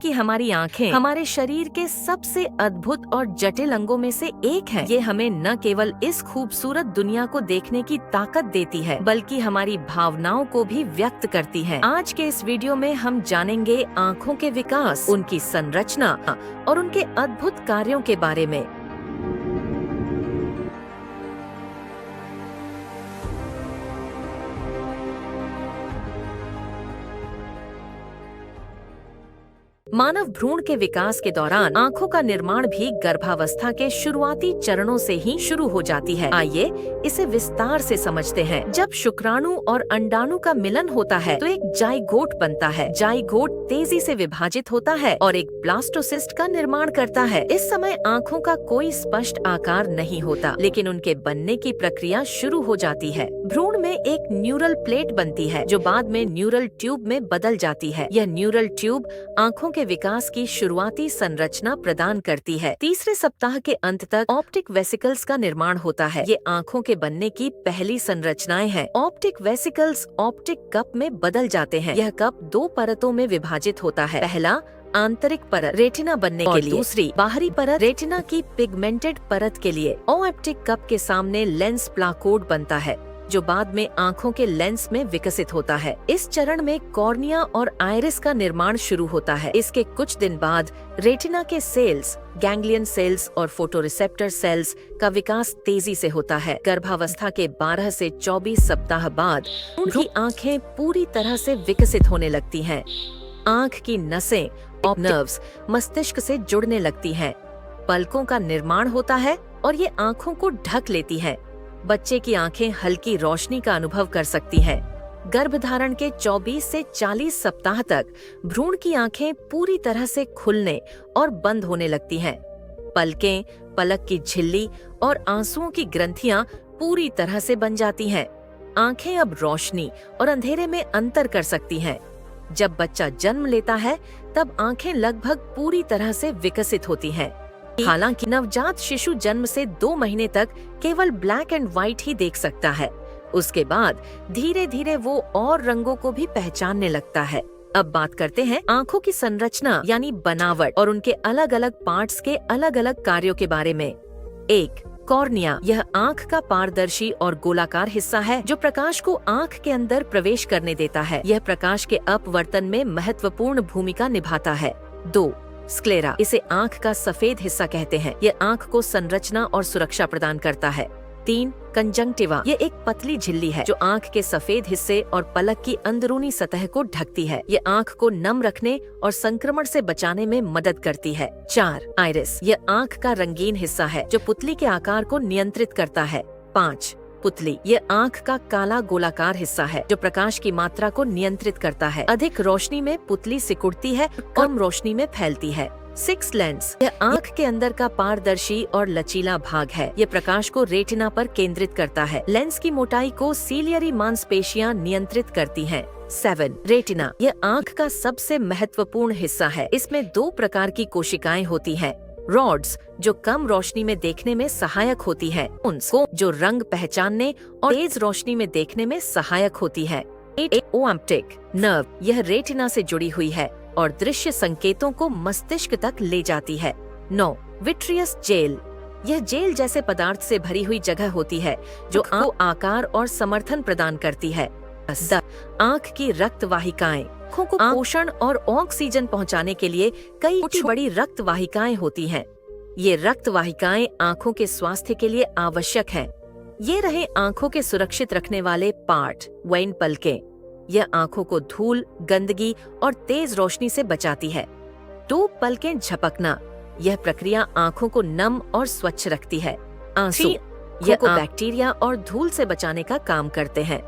कि हमारी आँखें हमारे शरीर के सबसे अद्भुत और जटिल अंगों में से एक है। ये हमें न केवल इस खूबसूरत दुनिया को देखने की ताकत देती है, बल्कि हमारी भावनाओं को भी व्यक्त करती है। आज के इस वीडियो में हम जानेंगे आँखों के विकास, उनकी संरचना और उनके अद्भुत कार्यों के बारे में। मानव भ्रूण के विकास के दौरान आँखों का निर्माण भी गर्भावस्था के शुरुआती चरणों से ही शुरू हो जाती है। आइए इसे विस्तार से समझते हैं। जब शुक्राणु और अंडाणु का मिलन होता है तो एक जाइगोट बनता है। जाइगोट तेजी से विभाजित होता है और एक ब्लास्टोसिस्ट का निर्माण करता है। इस समय आँखों का कोई स्पष्ट आकार नहीं होता, लेकिन उनके बनने की प्रक्रिया शुरू हो जाती है। भ्रूण में एक न्यूरल प्लेट बनती है जो बाद में न्यूरल ट्यूब में बदल जाती है। यह न्यूरल ट्यूब आँखों के विकास की शुरुआती संरचना प्रदान करती है। तीसरे सप्ताह के अंत तक ऑप्टिक वेसिकल्स का निर्माण होता है। ये आँखों के बनने की पहली संरचनाएं हैं। ऑप्टिक वेसिकल्स ऑप्टिक कप में बदल जाते हैं। यह कप दो परतों में विभाजित होता है। पहला आंतरिक परत रेटिना बनने के लिए, दूसरी बाहरी परत रेटिना की पिगमेंटेड परत के लिए। ऑप्टिक कप के सामने लेंस प्लाकोड बनता है जो बाद में आँखों के लेंस में विकसित होता है। इस चरण में कॉर्निया और आइरिस का निर्माण शुरू होता है। इसके कुछ दिन बाद रेटिना के सेल्स, गैंग्लियन सेल्स और फोटोरिसेप्टर सेल्स का विकास तेजी से होता है। गर्भावस्था के 12 से 24 सप्ताह बाद उनकी आँखें पूरी तरह से विकसित होने लगती हैं। आँख की नसें और नर्व्स मस्तिष्क से जुड़ने लगती हैं। पलकों का निर्माण होता है और ये आँखों को ढक लेती हैं। बच्चे की आंखें हल्की रोशनी का अनुभव कर सकती हैं। गर्भधारण के 24 से 40 सप्ताह तक भ्रूण की आंखें पूरी तरह से खुलने और बंद होने लगती हैं। पलकें, पलक की झिल्ली और आंसुओं की ग्रंथियां पूरी तरह से बन जाती हैं। आंखें अब रोशनी और अंधेरे में अंतर कर सकती हैं। जब बच्चा जन्म लेता है तब आंखें लगभग पूरी तरह से विकसित होती हैं। हालांकि नवजात शिशु जन्म से 2 महीने तक केवल ब्लैक एंड व्हाइट ही देख सकता है। उसके बाद धीरे धीरे वो और रंगों को भी पहचानने लगता है। अब बात करते हैं आँखों की संरचना यानी बनावट और उनके अलग अलग पार्ट्स के अलग अलग कार्यों के बारे में। 1. कॉर्निया। यह आँख का पारदर्शी और गोलाकार हिस्सा है जो प्रकाश को आँख के अंदर प्रवेश करने देता है। यह प्रकाश के अपवर्तन में महत्वपूर्ण भूमिका निभाता है। 2. स्क्लेरा। इसे आँख का सफेद हिस्सा कहते हैं। यह आँख को संरचना और सुरक्षा प्रदान करता है। 3. कंजंक्टिवा। ये एक पतली झिल्ली है जो आँख के सफेद हिस्से और पलक की अंदरूनी सतह को ढकती है। ये आँख को नम रखने और संक्रमण से बचाने में मदद करती है। 4. आइरिस। यह आँख का रंगीन हिस्सा है जो पुतली के आकार को नियंत्रित करता है। 5. पुतली। यह आँख का काला गोलाकार हिस्सा है जो प्रकाश की मात्रा को नियंत्रित करता है। अधिक रोशनी में पुतली सिकुड़ती है, कम रोशनी में फैलती है। 6. लेंस। यह आँख के अंदर का पारदर्शी और लचीला भाग है। यह प्रकाश को रेटिना पर केंद्रित करता है। लेंस की मोटाई को सीलियरी मांसपेशियां नियंत्रित करती हैं। 7. रेटिना। यह आँख का सबसे महत्वपूर्ण हिस्सा है। इसमें 2 प्रकार की कोशिकाएं होती हैं। रॉड्स जो कम रोशनी में देखने में सहायक होती है, उनको जो रंग पहचानने और तेज रोशनी में देखने में सहायक होती है। 8. Optic nerve. यह रेटिना से जुड़ी हुई है और दृश्य संकेतों को मस्तिष्क तक ले जाती है। 9. Vitreous jail. यह जेल जैसे पदार्थ से भरी हुई जगह होती है जो आँख को आकार और समर्थन प्रदान करती है। 10. आँख की रक्त वाहिकाएं। आँखों को पोषण और ऑक्सीजन पहुंचाने के लिए कई बड़ी रक्त वाहिकाएं होती हैं। ये रक्त वाहिकाएं आँखों के स्वास्थ्य के लिए आवश्यक हैं। ये रहे आँखों के सुरक्षित रखने वाले पार्ट, वेन पलकें। यह आँखों को धूल, गंदगी और तेज रोशनी से बचाती है। 2. पलकें झपकना। यह प्रक्रिया आँखों को नम और स्वच्छ रखती है। आंसू। यह बैक्टीरिया और धूल से बचाने का काम करते हैं।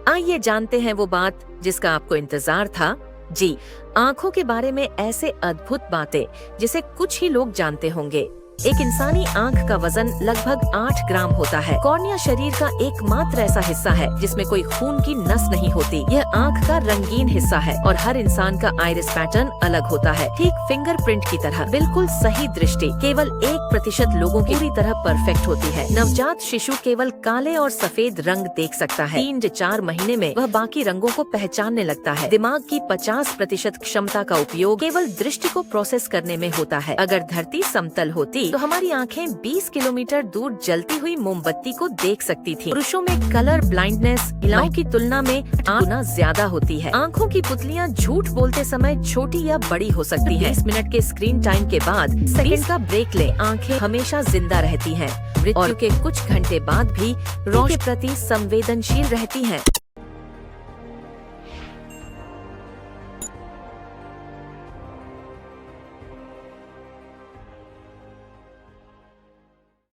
आइए जानते हैं वो बात जिसका आपको इंतजार था। जी, आँखों के बारे में ऐसे अद्भुत बातें जिसे कुछ ही लोग जानते होंगे। एक इंसानी आँख का वजन लगभग 8 ग्राम होता है। कॉर्निया शरीर का एकमात्र ऐसा हिस्सा है जिसमें कोई खून की नस नहीं होती। यह आँख का रंगीन हिस्सा है और हर इंसान का आइरिस पैटर्न अलग होता है, ठीक फिंगरप्रिंट की तरह। बिल्कुल सही दृष्टि केवल 1% लोगों की पूरी तरह परफेक्ट होती है। नवजात शिशु केवल काले और सफेद रंग देख सकता है। 3 से 4 महीने में वह बाकी रंगों को पहचानने लगता है। दिमाग की 50% क्षमता का उपयोग केवल दृष्टि को प्रोसेस करने में होता है। अगर धरती समतल होती तो हमारी आंखें 20 किलोमीटर दूर जलती हुई मोमबत्ती को देख सकती थी। पुरुषों में कलर ब्लाइंडनेस महिलाओं की तुलना में 8 गुना ज्यादा होती है। आंखों की पुतलियां झूठ बोलते समय छोटी या बड़ी हो सकती हैं। 20 मिनट के स्क्रीन टाइम के बाद सेकंड का ब्रेक ले, आंखें हमेशा जिंदा रहती हैं। मृत्यु के कुछ घंटे बाद भी रोशनी के प्रति संवेदनशील रहती हैं।